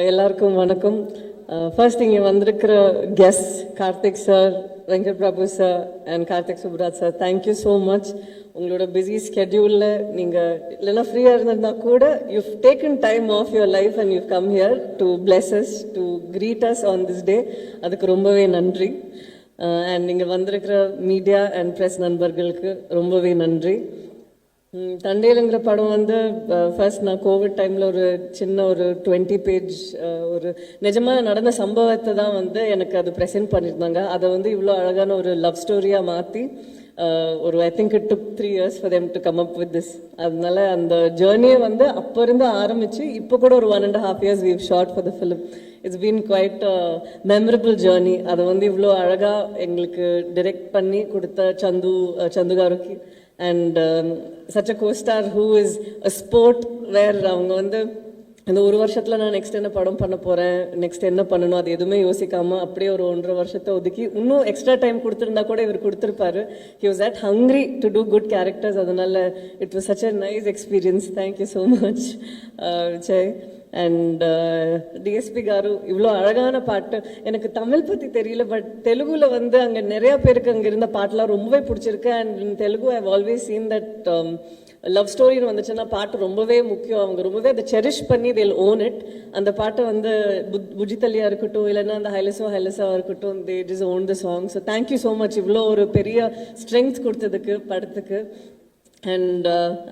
எல்லாருக்கும் வணக்கம். ஃபர்ஸ்ட் இங்கே வந்திருக்கிற guest Karthik sir, Venkat Prabhu sir and Karthik Subbaraj sir, thank you so much. உங்களோட பிஸி ஸ்கெட்யூலில் நீங்கள் இல்லைன்னா ஃப்ரீயாக இருந்திருந்தா கூட you've taken time off your life and you've come here to bless us, to greet us on this day. அதுக்கு ரொம்பவே நன்றி. அண்ட் நீங்கள் வந்திருக்கிற மீடியா அண்ட் ப்ரெஸ் நண்பர்களுக்கு ரொம்பவே நன்றி. தண்டேலுங்கிற படம் வந்து ஃபர்ஸ்ட் நான் கோவிட் டைமில் ஒரு சின்ன ஒரு 20 பேஜ் ஒரு நிஜமாக நடந்த சம்பவத்தை தான் வந்து எனக்கு அது ப்ரெசென்ட் பண்ணியிருந்தாங்க. அதை வந்து இவ்வளோ அழகான ஒரு லவ் ஸ்டோரியாக மாற்றி ஒரு I think it took 3 years for them to come up with this. அதனால அந்த ஜேர்னியை வந்து அப்போ இருந்து ஆரம்பித்து இப்போ கூட ஒரு 1.5 years we've shot for the film. It's been quite a memorable journey. அதை வந்து இவ்வளோ அழகாக எங்களுக்கு டிரெக்ட் பண்ணி கொடுத்த சந்து காருக்கு and such a co-star who is a sport where அவங்க வந்து இந்த ஒரு வருஷத்தில் நான் நெக்ஸ்ட் என்ன படம் பண்ண போகிறேன், நெக்ஸ்ட் என்ன பண்ணணும், அது எதுவுமே யோசிக்காமல் அப்படியே ஒரு 1.5 வருஷத்தை ஒதுக்கி இன்னும் எக்ஸ்ட்ரா டைம் கொடுத்துருந்தா கூட இவர் கொடுத்துருப்பாரு. He was that hungry to do good characters. அதனால it was such a nice experience. Thank you so much Jai. And DSP garu இவ்வளோ அழகான பாட்டு. எனக்கு தமிழ் பற்றி தெரியல, பட் தெலுங்குல வந்து அங்கே நிறையா பேருக்கு அங்கே இருந்த பாட்டெலாம் ரொம்பவே பிடிச்சிருக்கு. And in Telugu I always seen that love ஸ்டோரின்னு வந்துச்சுன்னா பாட்டு ரொம்பவே முக்கியம். அவங்க ரொம்பவே அதை செரிஷ் பண்ணி தேல் ஓன் இட். அந்த பாட்டை வந்து புஜித்தலியாக இருக்கட்டும், இல்லைன்னா அந்த ஹைலஸாக இருக்கட்டும், they just own the song. So thank you so much இவ்வளோ ஒரு பெரிய ஸ்ட்ரென்த் கொடுத்ததுக்கு படத்துக்கு. அண்ட்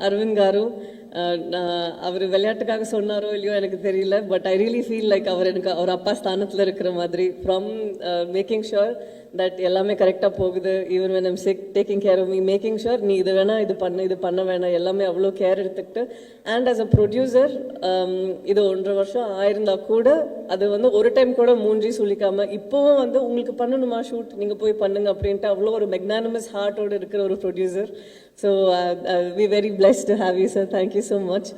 அரவிந்த் காரு, அவர் விளையாட்டுக்காக சொன்னாரோ இல்லையோ எனக்கு தெரியல, but I really feel like அவர் எனக்கு அவர் அப்பா ஸ்தானத்தில் இருக்கிற மாதிரி. ஃப்ரம் மேக்கிங் ஷுர் தட் எல்லாமே கரெக்டாக போகுது, even when I'm sick taking care of me, making sure நீ இது வேணா இது பண்ண வேணாம், எல்லாமே அவ்வளோ கேர் எடுத்துக்கிட்டு. அண்ட் ஆஸ் அ ப்ரொடியூசர் இது 1.5 வருஷம் ஆயிருந்தா கூட அது வந்து ஒரு டைம் கூட மூஞ்சி சுளிக்காமல் இப்போவும் வந்து உங்களுக்கு பண்ணணுமா ஷூட் நீங்கள் போய் பண்ணுங்க அப்படின்ட்டு அவ்வளோ ஒரு மெக்னானிமஸ் ஹார்ட்டோடு இருக்கிற ஒரு producer. So we very blessed to have you sir. Thank you so much.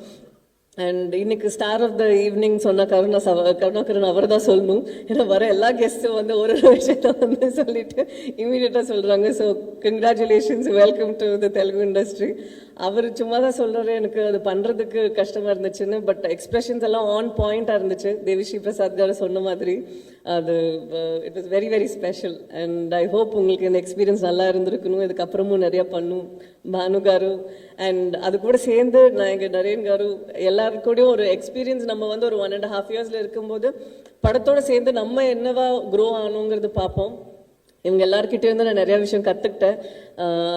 And இன்னைக்கு ஸ்டார் ஆஃப் த ஈவினிங் சொன்ன கருணாகரன் அவர் தான் சொல்லணும். ஏன்னா வர எல்லா கெஸ்ட்டும் வந்து ஒரு விஷயத்த வந்து சொல்லிட்டு இமீடியட்டாக சொல்கிறாங்க. So congratulations, welcome to the Telugu industry. அவர் சும்மா தான் சொல்கிறாரு, எனக்கு அது பண்ணுறதுக்கு கஷ்டமாக இருந்துச்சுன்னு, பட் எக்ஸ்பிரஷன்ஸ் எல்லாம் ஆன் பாயிண்டாக இருந்துச்சு. தேவிஸ்ரீ பிரசாத் கார் சொன்ன மாதிரி அது it was very very special. And I hope உங்களுக்கு இந்த எக்ஸ்பீரியன்ஸ் நல்லா இருந்திருக்கணும். இதுக்கப்புறமும் நிறையா பண்ணும் பானு காரு. அண்ட் அது கூட சேர்ந்து நான் எங்கள் நரேன் காரு எல்லாருக்கூடையும் ஒரு எக்ஸ்பீரியன்ஸ் நம்ம வந்து ஒரு 1.5 years இருக்கும்போது படத்தோடு சேர்ந்து நம்ம என்னவா க்ரோ ஆகணுங்கிறது பார்ப்போம். இவங்க எல்லாருக்கிட்டே வந்து நான் நிறையா விஷயம் கற்றுக்கிட்டேன்.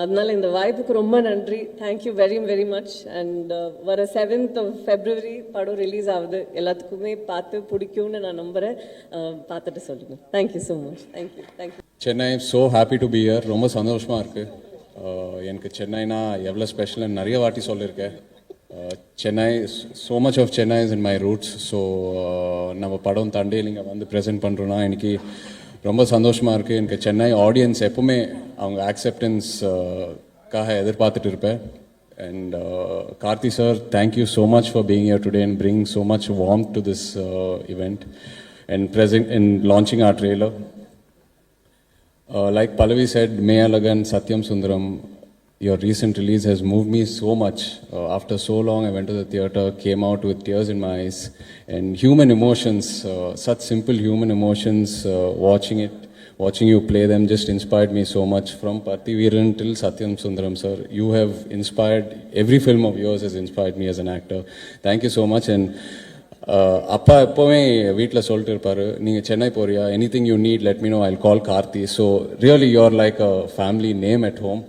அதனால இந்த வாய்ப்புக்கு ரொம்ப நன்றி. Thank you very very much. And வர 7th of February படம் ரிலீஸ் ஆகுது. எல்லாத்துக்குமே பார்த்து பிடிக்கும்னு நான் நம்புகிறேன். பார்த்துட்டு சொல்லுங்கள். Thank you so much. Thank you. Chennai so happy to be here. ரொம்ப சந்தோஷமாக இருக்குது. எனக்கு சென்னைனா எவ்வளோ ஸ்பெஷல்னு நிறைய வாட்டி சொல்லியிருக்கேன். Chennai, so much of Chennai is in my roots. So நம்ம படம் தண்டேல் இங்கே வந்து ப்ரெசென்ட் பண்ணுறோன்னா எனக்கு ரொம்ப சந்தோஷமாக இருக்குது. எனக்கு சென்னை ஆடியன்ஸ் எப்பவுமே அவங்க ஆக்செப்டன்ஸ்க்காக எதிர்பார்த்துட்டு இருப்பேன். And Karthi sir, thank you so much for being here today and bring so much warmth to this event and present in launching our trailer. Like Pallavi said, Maya Lagan, Satyam Sundaram, your recent release has moved me so much. After so long, I went to the theatre, came out with tears in my eyes, and human emotions, such simple human emotions, watching you play them just inspired me so much. From Parthi Veeran till Satyam Sundaram, sir, you have inspired, every film of yours has inspired me as an actor. Thank you so much. And அப்பா எப்போவுமே வீட்டில் சொல்லிட்டு இருப்பார், நீங்கள் சென்னை போறியா, anything you need let me know, I'll call Karthi. So really you are like a family name at home.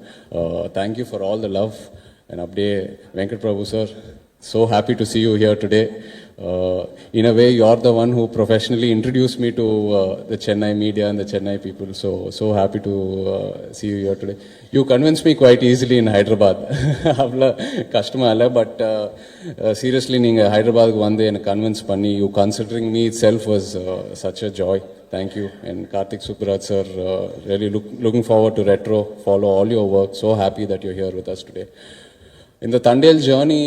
Thank you for all the love. And அப்படியே Venkat Prabhu sir, so happy to see you here today. In a way, you are the one who professionally introduced me to the Chennai media and the Chennai people. So happy to see you here today. You convinced me quite easily in Hyderabad. Avla kashtam alla, but seriously, neenga Hyderabad ku vande ena convince panni, you considering me itself was such a joy. Thank you. And Karthik Subraj sir, really looking forward to Retro, follow all your work. So happy that you're here with us today. இந்த Thandel journey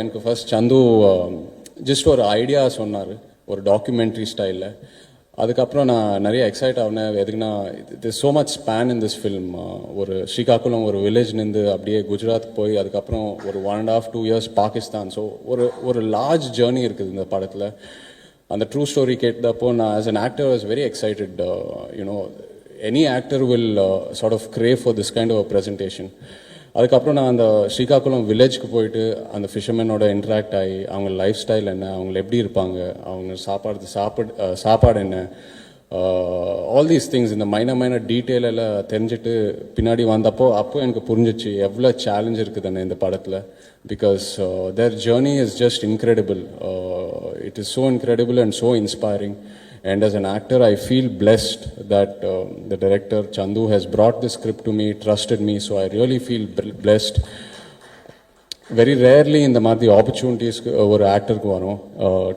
எனக்கு first சந்து just ஒரு idea சொன்னார், ஒரு documentary ஸ்டைலில். அதுக்கப்புறம் நான் நிறைய excite ஆகினேன். எதுக்குன்னா இது so much span in this film. ஒரு ஸ்ரீகாக்குளம் ஒரு வில்லேஜ்லேருந்து அப்படியே குஜராத் போய் அதுக்கப்புறம் ஒரு 1.5-2 years பாகிஸ்தான். ஸோ ஒரு லார்ஜ் ஜேர்னி இருக்குது இந்த படத்தில். அந்த ட்ரூ ஸ்டோரி கேட்டப்போ நான் as an actor was very excited. You know any actor will sort of crave for this kind of a presentation. அதுக்கப்புறம் நான் அந்த ஸ்ரீகாக்குளம் வில்லேஜ்க்கு போயிட்டு அந்த ஃபிஷர்மேனோட இன்ட்ராக்ட் ஆகி அவங்க லைஃப் ஸ்டைல் என்ன, அவங்க எப்படி இருப்பாங்க, அவங்க சாப்பாடு என்ன, ஆல் தீஸ் திங்ஸ் இந்த மைனர் டீட்டெயில் எல்லாம் தெரிஞ்சுட்டு பின்னாடி வந்தப்போ எனக்கு புரிஞ்சிச்சு எவ்வளோ சேலஞ்ச் இருக்குதுன்னு இந்த படத்தில். Because their journey is just incredible. It is so incredible and so inspiring. And as an actor, I feel blessed that the director Chandu has brought this script to me, trusted me, so I really feel blessed. Very rarely in the மாதிரி opportunities ஒரு ஆக்டருக்கு வரும்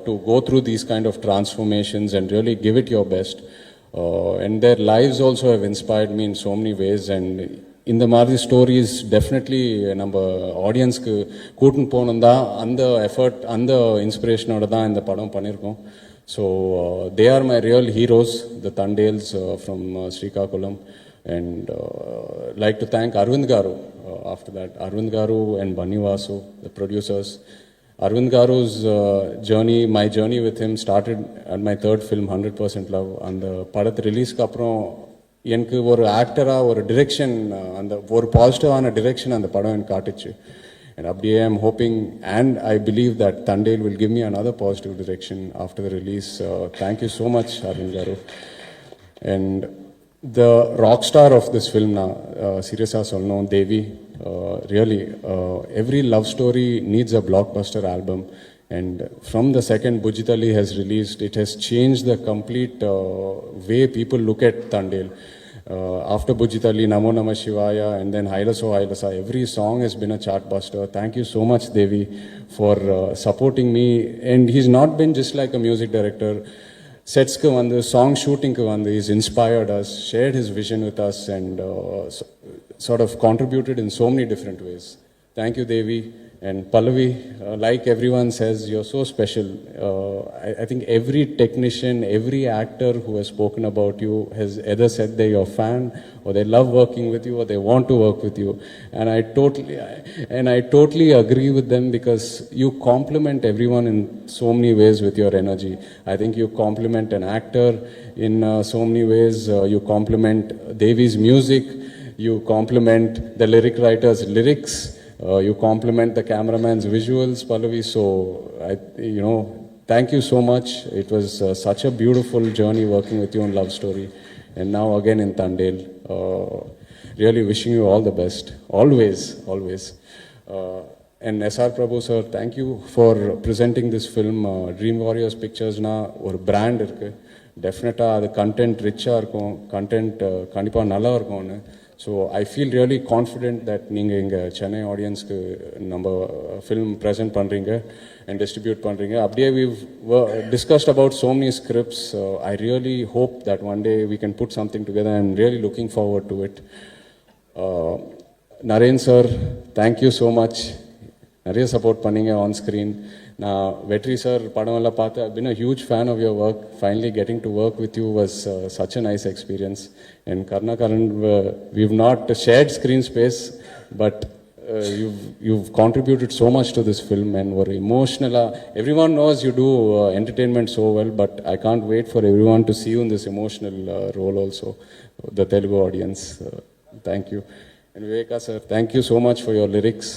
to go through these kind of transformations and really give it your best. And their lives also have inspired me in so many ways. And இந்த மாதிரி stories definitely நம்ம ஆடியன்ஸ்க்கு கூட்டின்னு போகணும் தான் அந்த எஃபர்ட் அந்த இன்ஸ்பிரேஷனோட தான் இந்த படம் பண்ணியிருக்கோம். So they are my real heroes, the Tandales from Srikakulam, and like to thank Arvind Garu after that. Arvind Garu and Bunny Vasu, the producers. Arvind Garu's journey, my journey with him started at my third film, 100% Love. And the padat release ku aprom எனக்கு ஒரு ஆக்டராக ஒரு direction அந்த ஒரு பாசிட்டிவான direction அந்த படம் எனக்கு காட்டுச்சு. And அப்படியே I'm hoping and I believe that Tandale will give me another positive direction after the release. Thank you so much, Arvind Garu. And the rock star of this film now, seriously சொல்லணும், Devi. Really, every love story needs a blockbuster album. And from the second Bujitali has released, it has changed the complete way people look at Tandale. After Bujitali, Namo Namah Shivaya, and then Hailaso Hailasa, every song has been a chart buster. Thank you so much, Devi, for supporting me. And he's not been just like a music director. Sets ku vandu, song shooting ku vandu, he's inspired us, shared his vision with us, and sort of contributed in so many different ways. Thank you, Devi. And Pallavi, like everyone says, you're so special. I think every technician, every actor who has spoken about you has either said they're your fan, or they love working with you, or they want to work with you. And I totally agree with them, because you complement everyone in so many ways with your energy. I think you complement an actor in so many ways. You complement Devi's music. You complement the lyric writer's lyrics. You compliment the cameraman's visuals, Pallavi. So, thank you so much. It was such a beautiful journey working with you on Love Story. And now again in Tandale. Really wishing you all the best. Always, always. And S.R. Prabhu sir, thank you for presenting this film. Dream Warriors Pictures na or brand irukku. Definitely the content richer irukum, content kandipa nalla irukum. So I feel really confident that நீங்கள் இங்கே சென்னை ஆடியன்ஸ்க்கு நம்ம film present பண்ணுறீங்க and distribute பண்ணுறீங்க. அப்படியே we've discussed about so many scripts. I really hope that one day we can put something together. I'm really looking forward to it. Naren sir, thank you so much. நிறைய support பண்ணீங்க on screen. நான் வெற்றி sir படம் எல்லாம் பார்த்து I've been a huge fan of your work. Finally getting to work with you was such a nice experience. And Karnakaran, we've not shared screen space, but you've contributed so much to this film and were emotional. Everyone knows you do entertainment so well, but I can't wait for everyone to see you in this emotional role also, the Telugu audience. Thank you. And Viveka sir, thank you so much for your lyrics.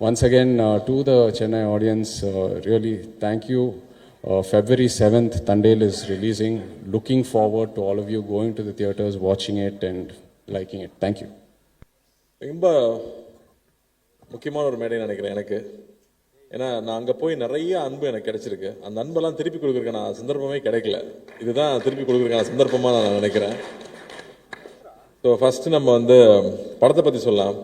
Once again, to the Chennai audience, really thank you. February 7th, Tandale is releasing. Looking forward to all of you going to the theatres, watching it and liking it. Thank you. ரொம்ப முக்கியமான ஒரு மேடை நினைக்கிறேன் எனக்கு. ஏன்னா நான் அங்கே போய் நிறைய அன்பு எனக்கு கிடைச்சிருக்கு. அந்த அன்பெல்லாம் திருப்பி கொடுக்குறதுக்கான சந்தர்ப்பமே கிடைக்கல. இதுதான் திருப்பி கொடுக்குறதுக்கான சந்தர்ப்பமாக நான் நினைக்கிறேன். ஸோ ஃபஸ்ட்டு நம்ம படத்தை பற்றி சொல்லலாம்.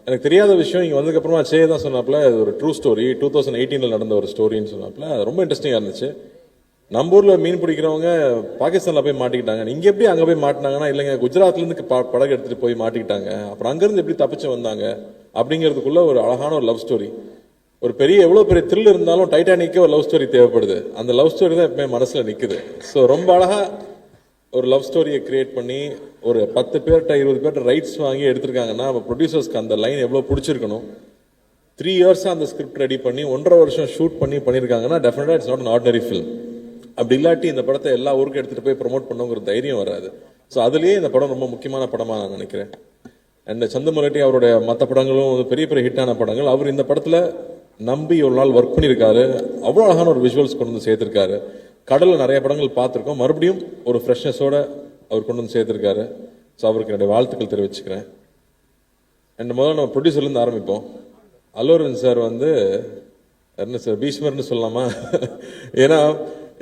எனக்கு தெரியாத விஷயம் இங்கே வந்ததுக்கப்புறமா தான் சொன்னாப்புல இது ஒரு ட்ரூ ஸ்டோரி, 2018 நடந்த ஒரு ஸ்டோரின்னு சொன்னாப்புல. அது ரொம்ப இன்ட்ரெஸ்டிங்காக இருந்துச்சு. நம்ம ஊரில் மீன் பிடிக்கிறவங்க பாகிஸ்தானில் போய் மாட்டிக்கிட்டாங்க. இங்கே எப்படி அங்கே போய் மாட்டினாங்கன்னா, இல்லைங்க குஜராத்லேருந்து படகு எடுத்துகிட்டு போய் மாட்டிக்கிட்டாங்க, அப்புறம் அங்கேருந்து எப்படி தப்பிச்சு வந்தாங்க அப்படிங்கிறதுக்குள்ள ஒரு அழகான ஒரு லவ் ஸ்டோரி. ஒரு எவ்வளோ பெரிய த்ரில் இருந்தாலும் டைட்டானிக்கே ஒரு லவ் ஸ்டோரி தேவைப்படுது. அந்த லவ் ஸ்டோரி தான் எப்பவுமே மனசில் நிற்குது. ஸோ ரொம்ப அழகாக ஒரு லவ் ஸ்டோரியை கிரியேட் பண்ணி ஒரு 10 பேர்கிட்ட 20 பேர்கிட்ட ரைட்ஸ் வாங்கி எடுத்திருக்காங்கன்னா ப்ரொடியூசர்ஸ்க்கு அந்த லைன் எவ்வளோ பிடிச்சிருக்கணும். 3 இயர்ஸாக அந்த ஸ்கிரிப்ட் ரெடி பண்ணி 1.5 வருஷம் ஷூட் பண்ணியிருக்காங்கன்னா டெஃபினட்டாக it's not an ordinary film. அப்படி இல்லாட்டி இந்த படத்தை எல்லா ஊருக்கும் எடுத்துகிட்டு போய் ப்ரொமோட் பண்ணுங்கிற தைரியம் வராது. ஸோ அதுலேயே இந்த படம் ரொம்ப முக்கியமான படமாக நான் நினைக்கிறேன். அண்ட் சந்தமலட்டி அவருடைய மற்ற படங்களும் பெரிய பெரிய ஹிட்டான படங்கள். அவர் இந்த படத்தில் நம்பி ஒரு நாள் ஒர்க் பண்ணியிருக்காரு. அவ்வளோ அழகான ஒரு விஷுவல்ஸ் கொண்டு வந்து சேர்த்துருக்காரு. கடலில் நிறைய படங்கள் பார்த்துருக்கோம், மறுபடியும் ஒரு ஃப்ரெஷ்னஸோட அவர் கொண்டு வந்து சேர்த்துருக்காரு. ஸோ அவருக்கு என்னுடைய வாழ்த்துக்கள் தெரிவிச்சுக்கிறேன். அண்ட் முதல்ல நம்ம ப்ரொடியூசர்லேருந்து ஆரம்பிப்போம். அல்லூரன் சார் என்ன சார் பீஷ்மர்னு சொல்லலாமா? ஏன்னா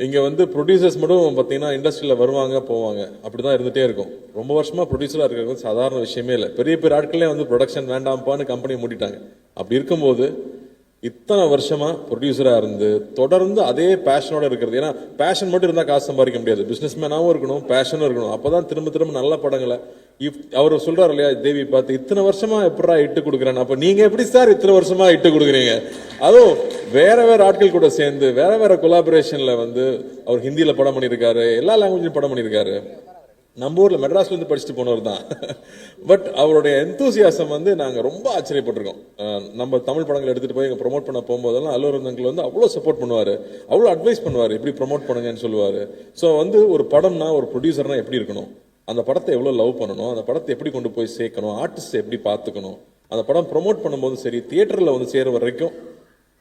இங்கே ப்ரொடியூசர்ஸ் மட்டும் பார்த்தீங்கன்னா இண்டஸ்ட்ரியில் வருவாங்க போவாங்க, அப்படி தான் இருந்துகிட்டே இருக்கும். ரொம்ப வருஷமாக ப்ரொடியூசராக இருக்கிறது சாதாரண விஷயமே இல்லை. பெரிய பெரிய ஆட்களே ப்ரொடக்ஷன் வேண்டாம்ப்பான்னு கம்பெனியை மூடிட்டாங்க. அப்படி இருக்கும்போது இத்தனை வருஷமா ப்ரொடியூசராக இருந்து தொடர்ந்து அதே பேஷனோட இருக்கிறது. ஏன்னா பேஷன் மட்டும் இருந்தால் காசு சம்பாதிக்க முடியாது. பிஸ்னஸ் மேனாகவும் இருக்கணும், பேஷனும் இருக்கணும். அப்போ தான் திரும்ப திரும்ப நல்ல படங்களை அவர் சொல்றாரு இல்லையா, தேவி பார்த்து இத்தனை வருஷமா எப்படா இட்டு கொடுக்குறேன். அப்போ நீங்க எப்படி சார் இத்தனை வருஷமா இட்டு கொடுக்குறீங்க? அதுவும் வேற வேற ஆட்கள் கூட சேர்ந்து வேற வேற கொலாபரேஷன்ல அவர் ஹிந்தியில படம் பண்ணியிருக்காரு, எல்லா லாங்குவேஜ்லையும் படம் பண்ணியிருக்காரு. நம்ம ஊர்ல மெட்ராஸ்ல இருந்து படிச்சுட்டு போனவர் தான். பட் அவருடைய எந்தூசியாசம் நாங்க ரொம்ப ஆச்சரியப்பட்டிருக்கோம். நம்ம தமிழ் படங்கள் எடுத்துட்டு போய் ப்ரொமோட் பண்ண போகும்போதெல்லாம் அல்லூரன் அங்கிள் அவ்வளோ சப்போர்ட் பண்ணுவாரு, அவ்வளோ அட்வைஸ் பண்ணுவாரு, இப்படி ப்ரொமோட் பண்ணுங்கன்னு சொல்லுவாரு. ஸோ ஒரு படம்னா ஒரு ப்ரொடியூசர்னா எப்படி இருக்கணும், அந்த படத்தை எவ்வளோ லவ் பண்ணணும், அந்த படத்தை எப்படி கொண்டு போய் சேர்க்கணும், ஆர்டிஸ்ட் எப்படி பார்த்துக்கணும், அந்த படம் ப்ரொமோட் பண்ணும்போது சரி, தியேட்டரில் சேர வரைக்கும்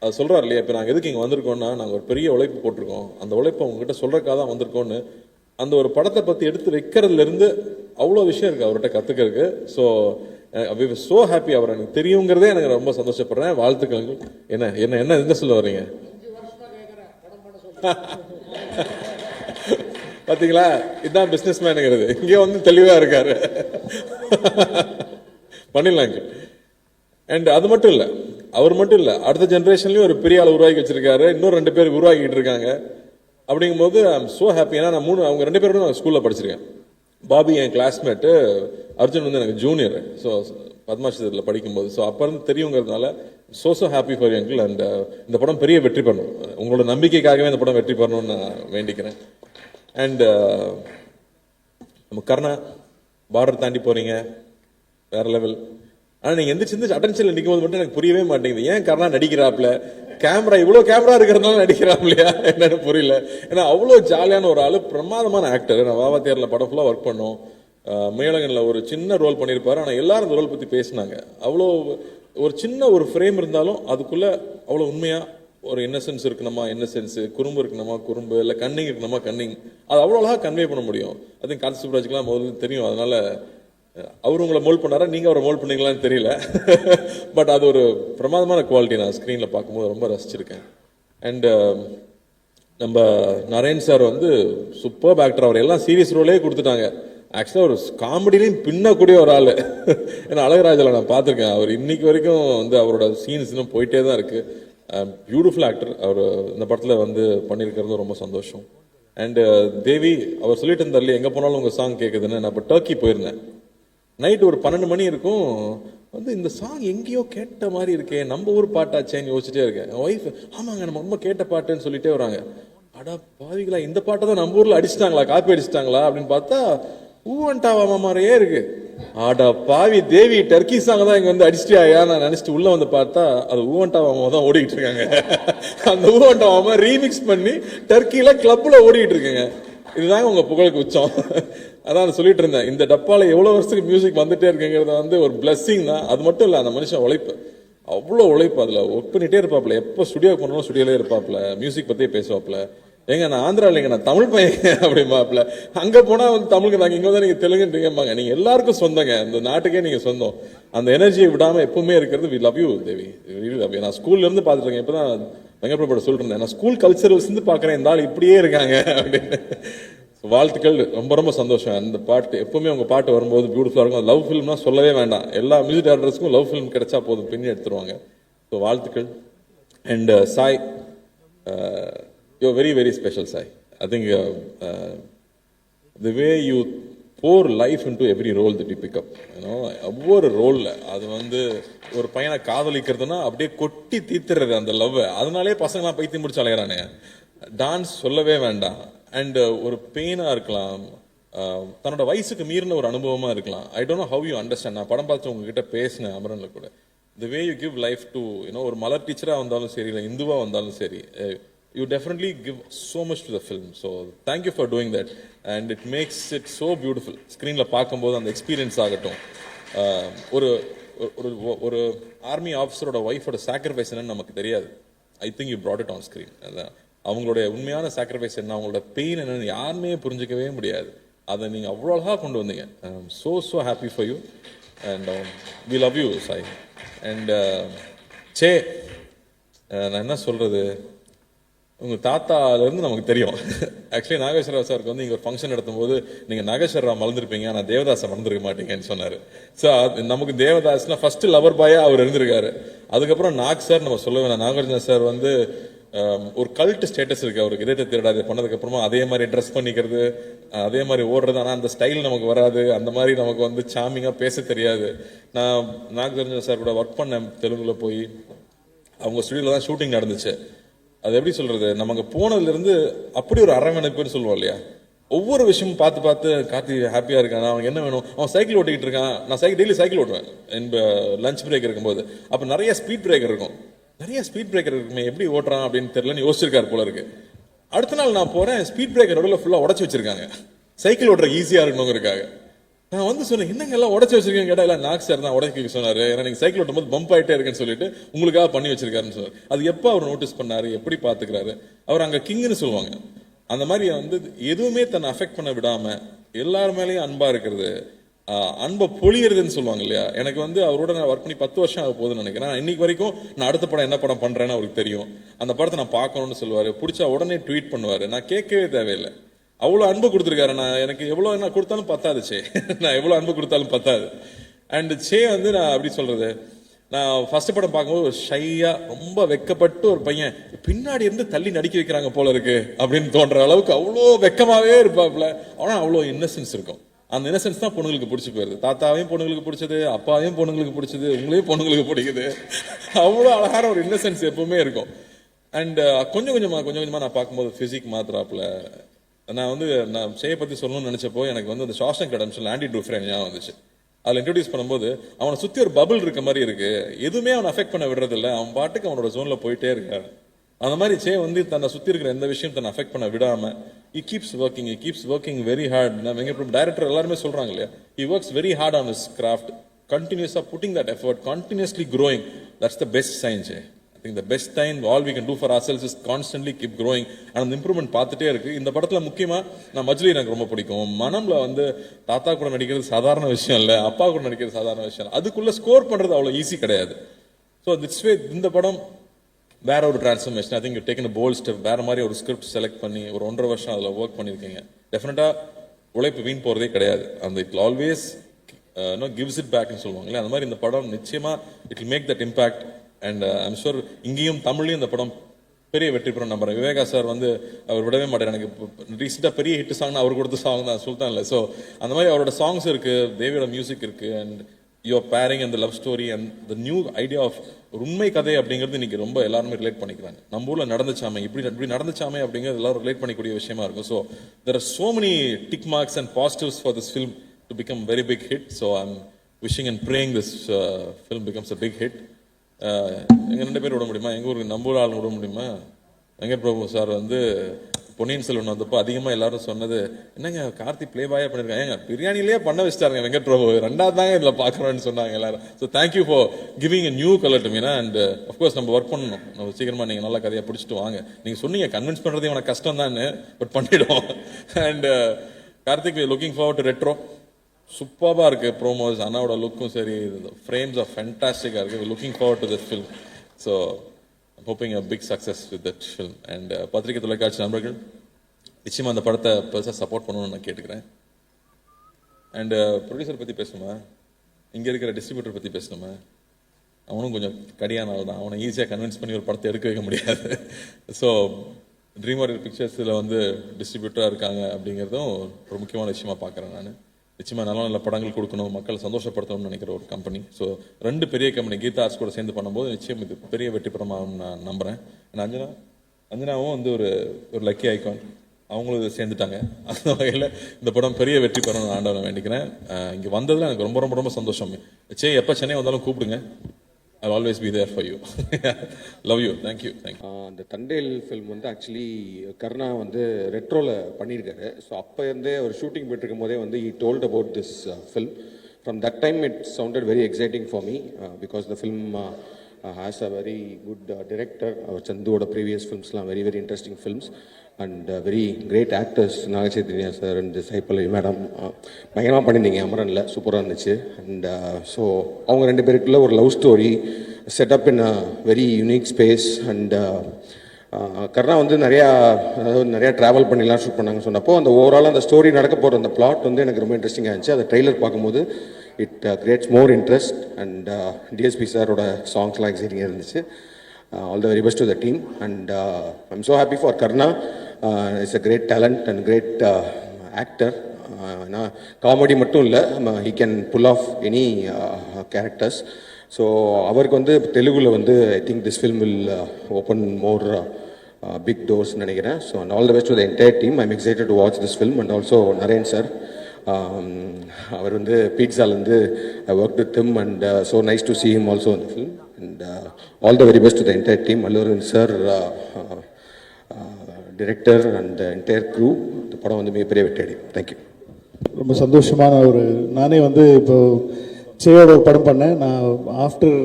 அது சொல்றாரு இல்லையா. இப்போ நாங்கள் எதுக்கு இங்கே வந்திருக்கோம்னா நாங்கள் ஒரு பெரிய உழைப்பு போட்டிருக்கோம், அந்த உழைப்பை உங்ககிட்ட சொல்றதுக்காக தான் வந்திருக்கோன்னு அந்த ஒரு படத்தை பற்றி எடுத்து வைக்கிறதுல இருந்து அவ்வளோ விஷயம் இருக்கு அவர்கிட்ட கத்துக்கிறதுக்கு. ஸோ சோ ஹாப்பி, அவர் எனக்கு தெரியுங்கிறதே எனக்கு ரொம்ப சந்தோஷப்படுறேன். வாழ்த்துக்கள். என்ன என்ன என்ன என்ன சொல்ல வர்றீங்க? பாத்தீங்களா, இதுதான் பிசினஸ் மேனுங்கிறது. இங்கே தெளிவா இருக்காரு. பண்ணிடலாங்க. அண்ட் அது மட்டும் இல்ல, அவர் மட்டும் இல்ல, அடுத்த ஜெனரேஷன்லயும் ஒரு பெரிய ஆள் உருவாக்கி வச்சிருக்காரு. இன்னும் 2 பேர் உருவாக்கிட்டு இருக்காங்க. அப்படிங்கும்போது ஐ எம் சோ ஹாப்பி. ஏன்னா நான் அவங்க 2 பேரும் நான் ஸ்கூல்ல படிச்சிருக்கேன். பாபி என் கிளாஸ்மேட்டு, அர்ஜுன் எனக்கு ஜூனியர். ஸோ பத்மாஷத்தில் படிக்கும்போது ஸோ அப்போ இருந்து தெரியுங்கிறதுனால so happy for you uncle. And இந்த படம் பெரிய வெற்றி பண்ணணும், உங்களோட நம்பிக்கைக்காகவே இந்த படம் வெற்றி பண்ணணும்னு நான் வேண்டிக்கிறேன். அண்ட் நம்ம கர்ணா பார்டர் தாண்டி போறீங்க, வேற லெவல். ஆனால் நீங்கள் எந்திரிச்சு அட்டென்ஷனில் நிற்கும் போது மட்டும் எனக்கு புரியவே மாட்டேங்குது. ஏன் கர்ணா நடிக்கிறாப்ல, கேமரா இவ்வளோ கேமரா இருக்கிறதுனால நடிக்கிறான் இல்லையா என்னன்னு புரியல. ஏன்னா அவ்வளோ ஜாலியான ஒரு ஆளு, பிரமாதமான ஆக்டர். நான் வாவாத்தியாரில் படம் ஃபுல்லாக ஒர்க் பண்ணோம். மேலகனில் ஒரு சின்ன ரோல் பண்ணியிருப்பாரு. ஆனால் எல்லாரும் அந்த ரோல் பற்றி பேசினாங்க. அவ்வளோ ஒரு சின்ன ஒரு ஃப்ரேம் இருந்தாலும் அதுக்குள்ள அவ்வளோ உண்மையாக ஒரு இன்னசென்ஸ் இருக்கணுமா இன்னசென்ஸ், குறும்பு இருக்கணுமா குறும்பு, இல்லை கன்னிங் இருக்கணுமா கன்னிங், அது அவ்வளோ அழகாக கன்வே பண்ண முடியும். அது கார்த்தி சுப்ராஜுக்குலாம் முதல்ல தெரியும். அதனால அவர் உங்களை மோல்ட் பண்ணாரா, நீங்க அவரை மோல்ட் பண்ணீங்களான்னு தெரியல. பட் அது ஒரு பிரமாதமான குவாலிட்டி. நான் ஸ்க்ரீன்ல பார்க்கும்போது ரொம்ப ரசிச்சிருக்கேன். அண்ட் நம்ம நரேன் சார் சூப்பர் ஆக்டர். அவர் எல்லாம் சீரியஸ் ரோலே கொடுத்துட்டாங்க. ஆக்சுவலாக ஒரு காமெடிலையும் பின்னக்கூடிய ஒரு ஆள். ஏன்னா அழகராஜில் நான் பார்த்துருக்கேன். அவர் இன்னைக்கு வரைக்கும் அவரோட சீன்ஸ் இன்னும் போயிட்டே தான் இருக்கு. Beautiful actor. அவர் இந்த படத்தில் பண்ணியிருக்கிறது ரொம்ப சந்தோஷம். அண்ட் தேவி அவர் சொல்லிட்டு இருந்தார்ல, எங்கே போனாலும் உங்கள் சாங் கேட்குதுன்னு. நான் இப்போ டர்க்கி போயிருந்தேன். நைட்டு ஒரு 12 மணி இருக்கும். இந்த சாங் எங்கேயோ கேட்ட மாதிரி இருக்கே, நம்ம ஊர் பாட்டாச்சேன்னு யோசிச்சுட்டே இருக்கேன். என் ஒய்ஃப், ஆமாங்க நம்ம ரொம்ப கேட்ட பாட்டுன்னு சொல்லிட்டே வராங்க. அடா பாவிகளா, இந்த பாட்டை தான் நம்ம ஊர்ல அடிச்சிட்டாங்களா, காப்பி அடிச்சிட்டாங்களா அப்படின்னு பார்த்தா ஊவன்டாவா மாதிரியே இருக்கு. ஆடா பாவி தேவி, டர்க்கி சாங் தான் இங்க அடிச்சிட்டியா நான் நினைச்சிட்டு உள்ள பார்த்தா அது ஊவன்டாவாமா தான் ஓடிக்கிட்டு இருக்காங்க. அந்த ஊவன்டாவாமா ரீமிக்ஸ் பண்ணி டர்க்கில கிளப்ல ஓடிக்கிட்டு இருக்குங்க. இதுதாங்க உங்க புகழுக்கு உச்சம். அதான் சொல்லிட்டு இருந்தேன், இந்த டப்பால எவ்வளவு வருஷத்துக்கு மியூசிக் வந்துட்டே இருக்குங்கிறது ஒரு பிளஸ்ஸிங் தான். அது மட்டும் இல்ல, அந்த மனுஷன் உழைப்பு, அவ்வளோ உழைப்பு. அதுல ஒர்க் பண்ணிட்டே இருப்பாப்ல. எப்போ ஸ்டுடியோ பண்ணணும் ஸ்டுடியோலே இருப்பாப்ல, மியூசிக் பத்தியே பேசுவாப்ல. ஏங்க நான் ஆந்திரா இல்லைங்க, நான் தமிழ் பையன் அப்படிம்பாப்ல. அங்க போனா தமிழுக்கு நாங்க இங்க நீங்க தெலுங்குன்றீங்கம்பாங்க. நீங்க எல்லாருக்கும் சொந்தங்க, இந்த நாட்டுக்கே நீங்க சொந்தம். அந்த எனர்ஜியை விடாம எப்பவுமே இருக்கிறது. We love you Devi, love you. நான் ஸ்கூல்ல இருந்து பாத்துட்டு இருக்கேன். இப்பதான் வெங்கட்பிரபு சொல்லிட்டு இருந்தேன், நான் ஸ்கூல் கல்ச்சரல்ஸ் இருந்து பாக்குறேன், இந்த ஆள் இப்படியே இருக்காங்க அப்படின்னு. வாழ்த்துக்கள், ரொம்ப ரொம்ப சந்தோஷம். அந்த பாட்டு எப்பவுமே உங்க பாட்டு வரும்போது பியூட்டிஃபுல்லா இருக்கும். லவ் ஃபிலிம்னா சொல்லவே வேண்டாம், எல்லா மியூசிக் டைரக்டர்ஸ்க்கும் லவ் ஃபிலிம் கிடைச்சா போதும், பின்னி எடுத்துருவாங்க. ஸோ வாழ்த்துக்கள். And Sai, you very very special Sai. I think the way you pour life into every role that you pick up, ஒவ்வொரு ரோல்ல அது ஒரு பையனை காதலிக்கிறதுனா அப்படியே கொட்டி தீத்துறது அந்த லவ். அதனாலே பசங்களாம் பைத்தியம் முடிச்சு அலையறானே. டான்ஸ் சொல்லவே வேண்டாம். அண்ட் ஒரு பெயினா இருக்கலாம், தன்னோட வயசுக்கு மீறின ஒரு அனுபவமா இருக்கலாம். I don't know how you understand. நான் படம் பார்த்து உங்ககிட்ட பேசினேன் அமரன்ல கூட. the way you give life to, ஒரு மலர் டீச்சராக வந்தாலும் சரி இல்லை இந்துவாக வந்தாலும் சரி, you definitely give so much to the film. So thank you for doing that, and it makes it so beautiful. ஸ்க்ரீனில் பார்க்கும்போது அந்த எக்ஸ்பீரியன்ஸ் ஆகட்டும், ஒரு ஒரு ஒரு ஆர்மி ஆஃபீஸரோட ஒய்ஃபோட சாக்ரிஃபைஸ் என்னன்னு நமக்கு தெரியாது. I think you brought it on screen. அவங்களுடைய உண்மையான சாக்ரிஃபைஸ் என்ன, அவங்களோட பெயின் என்னன்னு யாருமே புரிஞ்சிக்கவே முடியாது. அதை நீங்கள் அவ்வளோ அழகாக கொண்டு வந்தீங்க. So happy for you, and we love you Sai. And say, நான் என்ன சொல்கிறது, உங்கள் தாத்தாலேருந்து நமக்கு தெரியும். ஆக்சுவலி நாகேஸ்வர சாருக்கு வந்து இங்கே ஒரு ஃபங்க்ஷன் நடத்தும் போது நீங்கள் நாகேஸ்வரராவ் மறந்துருப்பீங்க, ஆனால் தேவதாஸை மறந்துருக்க மாட்டீங்கன்னு சொன்னார். ஸோ நமக்கு தேவதாஸ்னா ஃபஸ்ட்டு லவர் பாயாக அவர் இருந்திருக்காரு. அதுக்கப்புறம் நாக் சார் நம்ம சொல்ல வேணாம். நாகார்ஜுன சார் வந்து ஒரு கல்ட் ஸ்டேட்டஸ் இருக்கு அவருக்கு. இதயத்தை திருடாது பண்ணதுக்கு அப்புறமா அதே மாதிரி ட்ரெஸ் பண்ணிக்கிறது, அதே மாதிரி ஓடுறது, ஆனால் அந்த ஸ்டைல் நமக்கு வராது. அந்த மாதிரி நமக்கு வந்து சாமிங்காக பேச தெரியாது. நான் நாகார்ஜுன சார் கூட ஒர்க் பண்ணேன் தெலுங்குல போய். அவங்க ஸ்டுடியோவில் தான் ஷூட்டிங் நடந்துச்சு. அது எப்படி சொல்றது, நமக்கு போனதுலேருந்து அப்படி ஒரு அரவணைப்புன்னு சொல்லுவோம் இல்லையா. ஒவ்வொரு விஷயமும் பார்த்து பார்த்து கார்த்தி ஹாப்பியாக இருக்கான், அவன் என்ன வேணும், அவன் சைக்கிள் ஓட்டிக்கிட்டு இருக்கான். நான் டெய்லி சைக்கிள் ஓட்டுவேன் லஞ்ச் பிரேக் இருக்கும்போது. அப்போ நிறைய ஸ்பீட் பிரேக்கர் இருக்கும். நிறைய ஸ்பீட் பிரேக்கர் இருக்குமே, எப்படி ஓட்டுறான் அப்படின்னு தெரியலன்னு யோசிச்சிருக்காரு போல இருக்கு. அடுத்த நாள் நான் போறேன், ஸ்பீட் பிரேக்கர் நடுவில் ஃபுல்லாக உடச்சி வச்சிருக்காங்க, சைக்கிள் ஓட்டுற ஈஸியாக இருக்கணுங்கிறதுக்காக. நான் வந்து சொன்னேன், என்னங்க எல்லாம் உடச்சி வச்சிருக்கேன் கேட்டா, இல்லை நாக் சார் தான் உடச்சி சொன்னாரு, ஏன்னா நீங்க சைக்கிள் ஓட்டும் போது பம்ப் ஆகிட்டே இருக்குன்னு சொல்லிட்டு உங்களுக்காக பண்ணி வச்சிருக்காருன்னு சொன்னார். அது எப்போ அவர் நோட்டீஸ் பண்ணாரு, எப்படி பார்த்துக்கிறாரு, அவர் அங்கே கிங்னு சொல்லுவாங்க. அந்த மாதிரி வந்து எதுவுமே தன்னை அஃபெக்ட் பண்ண விடாம எல்லார் மேலேயும் அன்பா இருக்கிறது, அன்பை பொழியறதுன்னு சொல்லுவாங்க இல்லையா. எனக்கு வந்து அவரோட நான் ஒர்க் பண்ணி 10 வருஷம் ஆக போகுதுன்னு நினைக்கிறேன். இன்னைக்கு வரைக்கும் நான் அடுத்த படம் என்ன படம் பண்றேன்னு அவருக்கு தெரியும். அந்த படத்தை நான் பார்க்கணும்னு சொல்லுவாரு, பிடிச்சா உடனே ட்வீட் பண்ணுவாரு. நான் கேட்கவே தேவையில்லை, அவ்வளோ அன்பு கொடுத்துருக்காரு. நான் எனக்கு எவ்வளோ என்ன கொடுத்தாலும் பத்தாது சே, நான் எவ்வளோ அன்பு கொடுத்தாலும் பத்தாது. அண்ட் சே வந்து நான் அப்படி சொல்றது, நான் ஃபர்ஸ்ட் படம் பார்க்கும்போது ஒரு ஷையா ரொம்ப வெக்கப்பட்டு ஒரு பையன் பின்னாடி இருந்து தள்ளி நடிக்க வைக்கிறாங்க போல இருக்கு அப்படின்னு தோன்ற அளவுக்கு அவ்வளோ வெக்கமாவே இருப்பாப்ல. ஆனால் அவ்வளோ இன்னசென்ஸ் இருக்கும். அந்த இன்னசென்ஸ் தான் பொண்ணுங்களுக்கு பிடிச்சி போயிருது. தாத்தாவையும் பொண்ணுங்களுக்கு பிடிச்சது, அப்பாவையும் பொண்ணுங்களுக்கு பிடிச்சது, உங்களையும் பொண்ணுங்களுக்கு பிடிக்குது. அவ்வளோ அழகான ஒரு இன்னசென்ஸ் எப்பவுமே இருக்கும். அண்ட் கொஞ்சம் கொஞ்சமா நான் பார்க்கும்போது பிசிக் மாத்திராப்புல. நான் செய்ய பத்தி சொல்லணும்னு நினைச்சப்போ எனக்கு வந்து அந்த ஷாஷங்க் ரிடெம்ப்ஷன் ஆண்டி டூஃப்ரேன் ஞாபகம் வந்துச்சு. அதில் இன்ட்ரோடியூஸ் பண்ணும்போது அவனை சுற்றி ஒரு பபிள் இருக்க மாதிரி இருக்கு, எதுவுமே அவனை அஃபெக்ட் பண்ண விடுறதில்ல, அவன் பாட்டுக்கு அவனோட ஜோன்ல போயிட்டே இருக்காரு. அந்த மாதிரி சே வந்து தன்னை சுற்றி இருக்கிற எந்த விஷயம் தன்னை அஃபெக்ட் பண்ண விடாம he keeps working very hard. நான் வெங்கட் டைரக்டர் எல்லாருமே சொல்றாங்க இல்லையா, he works very hard on his craft, continuously putting that effort, continuously growing. That's the best sign, Jay. I think the best sign all we can do for ourselves is constantly keep growing, and அந்த improvement பார்த்துட்டே இருக்கு. இந்த படத்துல முக்கியமா நான் மஜ்லி எனக்கு ரொம்ப பிடிக்கும். மனம்ல வந்து தாத்தா கூட நடிக்கிறது சாதாரண விஷயம் இல்லை, அப்பா கூட நடிக்கிறது சாதாரண விஷயம் இல்லை. அதுக்குள்ள ஸ்கோர் பண்றது அவ்வளோ ஈஸி கிடையாது. ஸோ திட்ஸ் வே இந்த படம் வேற ஒரு transformation. I think you taken a bold step. வேற மாதிரி ஒரு ஸ்கிரிப்ட் செலக்ட் பண்ணி ஒரு 1.5 வருஷம் அதில் ஒர்க் பண்ணியிருக்கீங்க. டெஃபினட்டா உழைப்பு வீண் போறதே கிடையாது. அந்த இட் ஆல்வேஸ் கிவ்ஸ் இட் பேக்னு சொல்லுவாங்களே, அந்த மாதிரி இந்த படம் நிச்சயமா it will make that impact. And I'm sure இங்கேயும் தமிழ்லையும் இந்த படம் பெரிய வெற்றி பெறும் நம்புறேன். விவேகா சார் வந்து அவர் விடவே மாட்டார். எனக்கு ரீசெண்டாக பெரிய ஹிட் சாங்னா அவர் கொடுத்த சாங் தான் சுல்தான் இல்லை. ஸோ அந்த மாதிரி அவரோட சாங்ஸ் இருக்கு, தேவியோட மியூசிக் இருக்கு, and your pairing and love story and the new idea of ஒரு உண்மை கதை அப்படிங்கிறது இன்னைக்கு ரொம்ப எல்லாருமே ரிலேட் பண்ணிக்கிறாங்க. நம்ம ஊர்ல நடந்துச்சாமே, இப்படி நடந்துச்சாமே அப்படிங்கிறது எல்லாரும் ரிலேட் பண்ணிக்கூடிய விஷயமா இருக்கும். So there are so many tick marks and positives for this film to become very big hit. So I am wishing and praying this film becomes a big hit. எங்க 2 பேர் விட முடியுமா, எங்க ஊருக்கு நம்ம ஊர் ஆள் விட முடியுமா? வெங்கட் பிரபு சார் வந்து பொன்னியின் செல்வன் வந்தப்போ அதிகமாக எல்லாரும் சொன்னது, என்னங்க கார்த்தி பிளே பாயா பண்ணிருக்காங்க, ஏங்க பிரியாணிலேயே பண்ண வச்சுட்டாருங்க வெங்கட் பிரபு, 2வது தாங்க இதில் பார்க்குறோன்னு சொன்னாங்க எல்லாரும். So thank you for giving a new colour to Meena. And of course நம்ம ஒர்க் பண்ணணும், நம்ம சீக்கிரமாக நீங்கள் நல்ல கதையாக பிடிச்சிட்டு வாங்க. நீங்கள் சொன்னீங்க கன்வின்ஸ் பண்ணுறது இவனை கஷ்டம் தான், பட் பண்ணிவிடும். And Karthik looking forward to Retro. சூப்பராக இருக்குது ப்ரோமோஸ், அண்ணாவோட லுக்கும் சரி, ஃப்ரேம்ஸ் ஆஃப் ஃபேண்டாஸ்டிக்காக இருக்குது. Looking forward to this film. So hoping a big success with that film. And பத்திரிகை தொலைக்காட்சி நண்பர்கள் நிச்சயமா அந்த படத்தை பெருசாக சப்போர்ட் பண்ணணும்னு நான் கேட்டுக்கிறேன். அண்ட் ப்ரொடியூசர் பற்றி பேசணுமா, இங்கே இருக்கிற டிஸ்ட்ரிபியூட்டர் பற்றி பேசணுமா, அவனும் கொஞ்சம் கடியான ஆள் தான், அவனை ஈஸியாக கன்வின்ஸ் பண்ணி ஒரு படத்தை எடுக்க வைக்க முடியாது. ஸோ ட்ரீம் வாரியர் பிக்சர்ஸில் வந்து டிஸ்ட்ரிபியூட்டராக இருக்காங்க அப்படிங்கிறதும் ஒரு முக்கியமான விஷயமா பார்க்குறேன் நான். நிச்சயமாக நல்ல நல்ல படங்கள் கொடுக்கணும், மக்களை சந்தோஷப்படுத்தணும்னு நினைக்கிற ஒரு கம்பெனி. ஸோ 2 பெரிய கம்பெனி கீதா ஆர்ட்ஸ் கூட சேர்ந்து பண்ணும்போது நிச்சயம் இது பெரிய வெற்றி படமாகும் நான் நம்புகிறேன். அஞ்சனாவும் வந்து ஒரு லக்கி ஐகான், அவங்களும் இதை சேர்ந்துட்டாங்க. அந்த வகையில் இந்த படம் பெரிய வெற்றி பெறணும் நான் ஆண்டவனை வேண்டிக்கிறேன். இங்கே வந்ததில் எனக்கு ரொம்ப ரொம்ப ரொம்ப சந்தோஷம். எப்போ சென்னை வந்தாலும் கூப்பிடுங்க, I'll always be there for you. Love you. Thank you. அந்த தண்டேல் ஃபில்ம் வந்து ஆக்சுவலி கர்ணா வந்து ரெட்ரோவில் பண்ணியிருக்காரு. ஸோ அப்போ இருந்தே அவர் ஷூட்டிங் போயிட்டுருக்கும் போதே வந்து he told about this film. From that time it sounded very exciting for me because the film has a very good director. அவர் சந்துவோட ப்ரீவியஸ் ஃபில்ம்ஸ்லாம் very very interesting films and very great actors. Naga Chaitanya sir and Sai Pallavi madam பயங்கரமாக பண்ணியிருந்தீங்க அமரனில், சூப்பராக இருந்துச்சு. And so அவங்க ரெண்டு பேருக்குள்ள ஒரு love story setup in a very unique space. And Karna வந்து நிறையா ட்ராவல் பண்ணிலாம் ஷூட் பண்ணாங்க சொன்னப்போ அந்த ஓவரால் அந்த ஸ்டோரி நடக்க போகிற அந்த பிளாட் வந்து எனக்கு ரொம்ப இன்ட்ரெஸ்டிங்காக இருந்துச்சு. அந்த ட்ரெய்லர் பார்க்கும்போது it creates more interest. And DSP சாரோட சாங்ஸ்லாம் எக்ஸைட்டிங்காக இருந்துச்சு. All the very best to the team and I'm so happy for Karna. He's a great talent and great actor. Comedy மட்டும் இல்லை, he can pull off any characters. So அவருக்கு வந்து தெலுங்குல வந்து I think this film will open more big doors நினைக்கிறேன். So and all the best to the entire team. I'm excited to watch this film and also Naren sir. அவர் வந்து பீட்சாலேருந்து I worked with him and so nice to see him also in the film. And all the very best to the entire team, Alluran sir, director and the entire crew. இந்த படம் வந்து மிகப்பெரிய வெற்றி. Thank you. ரொம்ப சந்தோஷமான நானே வந்து இப்போ சேயோட ஒரு படம் பண்ணேன். நான் ஆஃப்டர்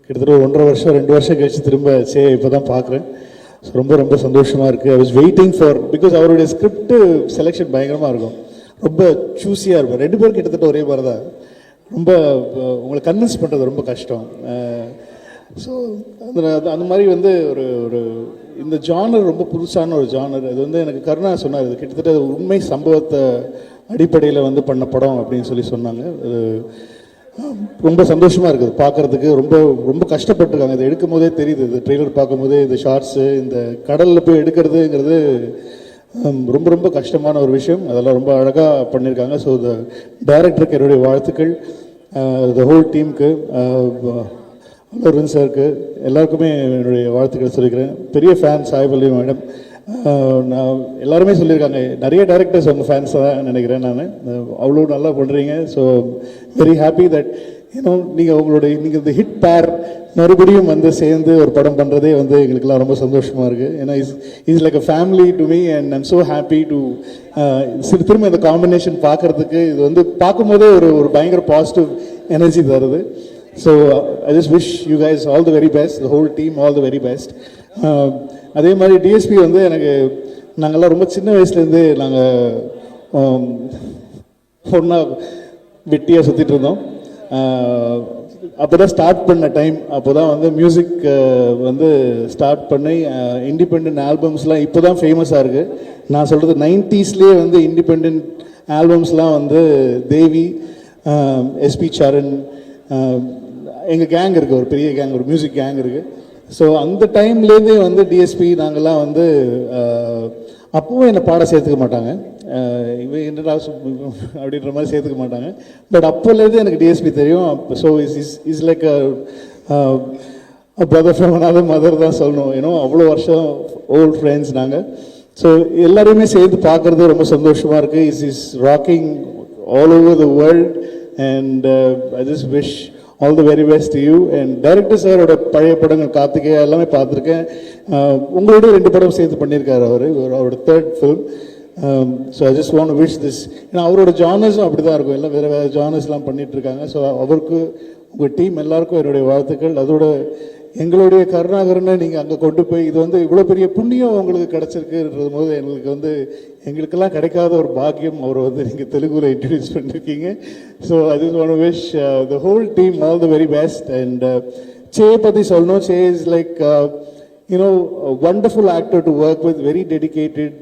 கிட்டத்தட்ட 1.5 வருஷம் 2 வருஷம் கழிச்சு திரும்ப சேயை இப்போ தான் பார்க்குறேன். ரொம்ப ரொம்ப சந்தோஷமாக இருக்குது. I was waiting for because அவருடைய ஸ்கிரிப்ட் செலெக்ஷன் பயங்கரமாக இருக்கும், ரொம்ப சூஸியாக இருக்கும். 2 பேரும் கிட்டத்தட்ட ஒரே மாதிரி தான். ரொம்ப உங்களை கன்வின்ஸ் பண்ணுறது ரொம்ப கஷ்டம். ஸோ அந்த மாதிரி வந்து ஒரு இந்த ஜானர் ரொம்ப புதுசான ஒரு ஜானர். அது வந்து எனக்கு கருணா சொன்னார், இது கிட்டத்தட்ட உண்மை சம்பவத்தை அடிப்படையில் வந்து பண்ண படம் அப்படின்னு சொன்னாங்க. ரொம்ப சந்தோஷமாக இருக்குது பார்க்குறதுக்கு. ரொம்ப ரொம்ப கஷ்டப்பட்டுருக்காங்க. இதை எடுக்கும் போதே தெரியுது, இந்த ட்ரெய்லர் பார்க்கும் போதே இந்த ஷார்ட்ஸு இந்த கடலில் போய் எடுக்கிறதுங்கிறது ரொம்ப ரொம்ப கஷ்டமான ஒரு விஷயம். அதெல்லாம் ரொம்ப அழகாக பண்ணியிருக்காங்க. ஸோ த டைரக்டருக்கு என்னுடைய வாழ்த்துக்கள், த ஹோல் டீமுக்கு, அருண் சாருக்கு எல்லாருக்குமே என்னுடைய வாழ்த்துக்களை சொல்லிக்கிறேன். பெரிய ஃபேன் சாய்பல்லி மேடம். நான் எல்லாருமே சொல்லியிருக்காங்க, நிறைய டைரக்டர்ஸ் உங்கள் ஃபேன்ஸ் தான் நினைக்கிறேன் நான். அவ்வளோ நல்லா பண்ணுறீங்க. ஸோ வெரி ஹாப்பி தட் நீங்கள் இந்த ஹிட் பேர் மறுபடியும் வந்து சேர்ந்து ஒரு படம் பண்ணுறதே வந்து எங்களுக்கெல்லாம் ரொம்ப சந்தோஷமாக இருக்குது. ஏன்னா is like a family to me and I'm so happy to திரும்ப இந்த காம்பினேஷன் பார்க்குறதுக்கு. இது வந்து பார்க்கும்போதே ஒரு பயங்கர பாசிட்டிவ் எனர்ஜி தருது. So I just wish you guys all the very best, the whole team all the very best. அதே மாதிரி டிஎஸ்பி வந்து எனக்கு நாங்கள்லாம் ரொம்ப சின்ன வயசுலேருந்து நாங்கள் ஒன்றா வெட்டியாக சுற்றிட்டு இருந்தோம். அப்போ தான் ஸ்டார்ட் பண்ண டைம். அப்போ தான் வந்து மியூசிக் வந்து ஸ்டார்ட் பண்ணி இண்டிபெண்ட் ஆல்பம்ஸ்லாம் இப்போ தான் ஃபேமஸாக இருக்குது. நான் சொல்கிறது 90ஸ்லேயே வந்து இண்டிபெண்ட் ஆல்பம்ஸ்லாம் வந்து தேவி, எஸ்பி சரண், எங்கள் கேங் இருக்குது, ஒரு பெரிய கேங், ஒரு மியூசிக் கேங் இருக்குது. ஸோ அந்த டைம்லேருந்தே வந்து டிஎஸ்பி நாங்கள்லாம் வந்து அப்போவும் என்னை பாட சேர்த்துக்க மாட்டாங்க, இவன் என்னடா அப்படின்ற மாதிரி சேர்த்துக்க மாட்டாங்க. பட் அப்போலேருந்து எனக்கு டிஎஸ்பி தெரியும். So is like brother from another mother தான் சொல்லணும். ஏன்னோ அவ்வளோ வருஷம் ஓல்ட் ஃப்ரெண்ட்ஸ் நாங்கள். ஸோ எல்லாரையுமே சேர்ந்து பார்க்குறது ரொம்ப சந்தோஷமாக இருக்குது. Is rocking all over the world and I just wish all the very best to you. And director சாரோட பழைய படங்கள் கார்த்திகேயா எல்லாமே பார்த்துருக்கேன். உங்களோட 2 படம் சேர்த்து பண்ணியிருக்காரு அவரோட 3rd film. So I just want to wish this. ஏன்னா அவரோட ஜானர்ஸும் அப்படி தான் இருக்கும், எல்லாம் வேறு ஜானர்ஸ்லாம் பண்ணிகிட்ருக்காங்க. ஸோ அவருக்கு, உங்கள் டீம் எல்லாருக்கும் என்னுடைய வாழ்த்துக்கள். அதோட எங்களுடைய கருணாகரனை நீங்கள் அங்கே கொண்டு போய் இது வந்து இவ்வளோ பெரிய புண்ணியம் உங்களுக்கு கிடச்சிருக்குன்றது போது எங்களுக்கு வந்து எங்களுக்கெல்லாம் கிடைக்காத ஒரு பாக்கியம் அவரை வந்து நீங்கள் தெலுங்குல இன்ட்ரடியூஸ் பண்ணியிருக்கீங்க. So I just want to wish the whole team all the very best. And say பற்றி சொல்லணும், say is like wonderful actor to work with, very dedicated.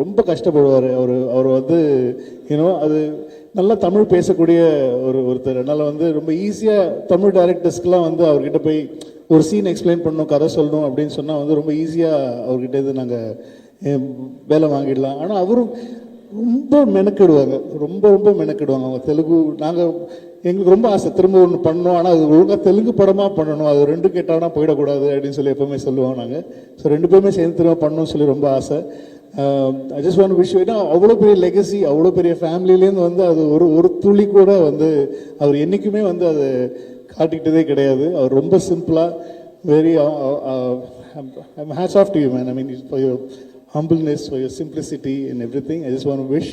ரொம்ப கஷ்டப்படுவார் அவர் வந்து அது நல்லா தமிழ் பேசக்கூடிய ஒருத்தர். அதனால் வந்து ரொம்ப ஈஸியாக தமிழ் டைரக்டர்ஸ்க்கெலாம் வந்து அவர்கிட்ட போய் ஒரு சீன் எக்ஸ்பிளைன் பண்ணணும், கதை சொல்லணும் அப்படின்னு சொன்னால் வந்து ரொம்ப ஈஸியாக அவர்கிட்ட நாங்கள் வேலை வாங்கிடலாம். ஆனால் அவரும் ரொம்ப மெனக்கிடுவாங்க, ரொம்ப மெனக்கிடுவாங்க. அவங்க தெலுங்கு எங்களுக்கு ரொம்ப ஆசை திரும்ப ஒன்று பண்ணோம், ஆனால் அது ஒழுங்காக தெலுங்கு படமாக பண்ணணும், அது 2 கேட்டானா போயிடக்கூடாது அப்படின்னு சொல்லி எப்போவுமே சொல்லுவோம் நாங்கள். ஸோ 2 பேருமே சேர்ந்து திரும்ப பண்ணணும்னு சொல்லி ரொம்ப ஆசை. ஐ ஜஸ்ட் வாண்ட் விஷ். ஏன்னா அவ்வளோ பெரிய லெகசி, அவ்வளோ பெரிய ஃபேமிலியிலேருந்து வந்து அது ஒரு துளி கூட வந்து அவர் என்றைக்குமே வந்து அது காட்டிக்கிட்டதே கிடையாது. அவர் ரொம்ப சிம்பிளாக very hats off to you, man. I mean, for your humbleness, for your simplicity and everything. I just want to wish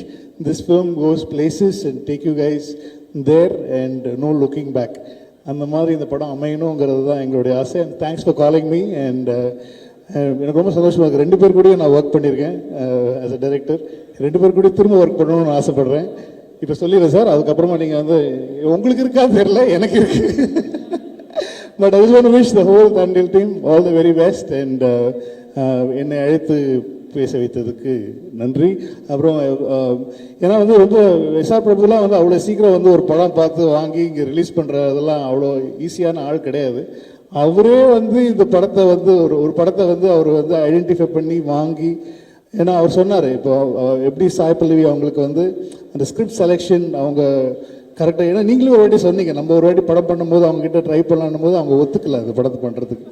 this film goes places and take you guys there and no looking back. அந்த மாதிரி இந்த படம் அமையணுங்கிறது தான் எங்களுடைய ஆசை. And thanks for calling me. And எனக்கு ரொம்ப சந்தோஷமாக இருக்குது. 2 பேர் கூடயும் நான் ஒர்க் பண்ணியிருக்கேன் ஆஸ் அ டைரக்டர். 2 பேர் கூட திரும்ப ஒர்க் பண்ணணும்னு ஆசைப்பட்றேன். இப்போ சொல்லிடுறேன் சார், அதுக்கப்புறமா நீங்கள் வந்து உங்களுக்கு இருக்கான்னு தெரியல, எனக்கு இருக்கு. But I just want to wish the whole Thandel team all the very best. And என்னை அழைத்து பேச வைத்ததுக்கு நன்றி. அப்புறம் ஏன்னா வந்து ரொம்ப எஸ்ஆர் பிரபுலாம் வந்து அவ்வளோ சீக்கிரம் வந்து ஒரு படம் பார்த்து வாங்கி இங்கே ரிலீஸ் பண்ணுறதெல்லாம் அவ்வளோ ஈஸியான ஆள் கிடையாது. அவரே வந்து இந்த படத்தை வந்து ஒரு படத்தை வந்து அவர் வந்து ஐடென்டிஃபை பண்ணி வாங்கி, ஏன்னா அவர் சொன்னார் இப்போ எப்படி சாய் பல்லவி அவங்களுக்கு வந்து அந்த ஸ்கிரிப்ட் செலெக்ஷன் அவங்க கரெக்டாக, ஏன்னா நீங்களும் ஒரு வாட்டி சொன்னீங்க நம்ம ஒரு வாட்டி படம் பண்ணும்போது அவங்க கிட்ட ட்ரை பண்ணலான்னும் போது அவங்க ஒத்துக்கல அந்த படத்தை பண்ணுறதுக்கு.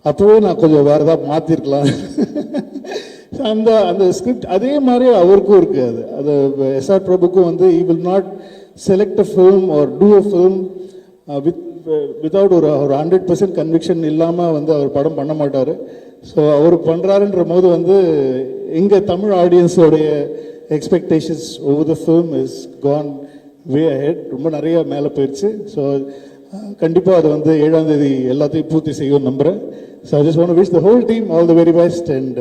அப்போவே நான் கொஞ்சம் வேறு ஏதாவது மாற்றிருக்கலாம். அந்த அந்த ஸ்கிரிப்ட் அதே மாதிரி அவருக்கும் இருக்குது. அது எஸ்ஆர் பிரபுக்கும் வந்து he will not select a film or do a film without ஒரு 100% கன்விக்ஷன் இல்லாமல் வந்து அவர் படம் பண்ண மாட்டார். ஸோ அவர் பண்ணுறாருன்ற போது வந்து எங்கள் தமிழ் ஆடியன்ஸோடைய expectations over the film is gone way ahead, ரொம்ப நிறைய மேலே போயிடுச்சு. ஸோ கண்டிப்பாக அது வந்து 7ஆம் தேதி எல்லாத்தையும் பூர்த்தி செய்யும் நம்புகிறேன். So I just want to wish the whole team all the very best. And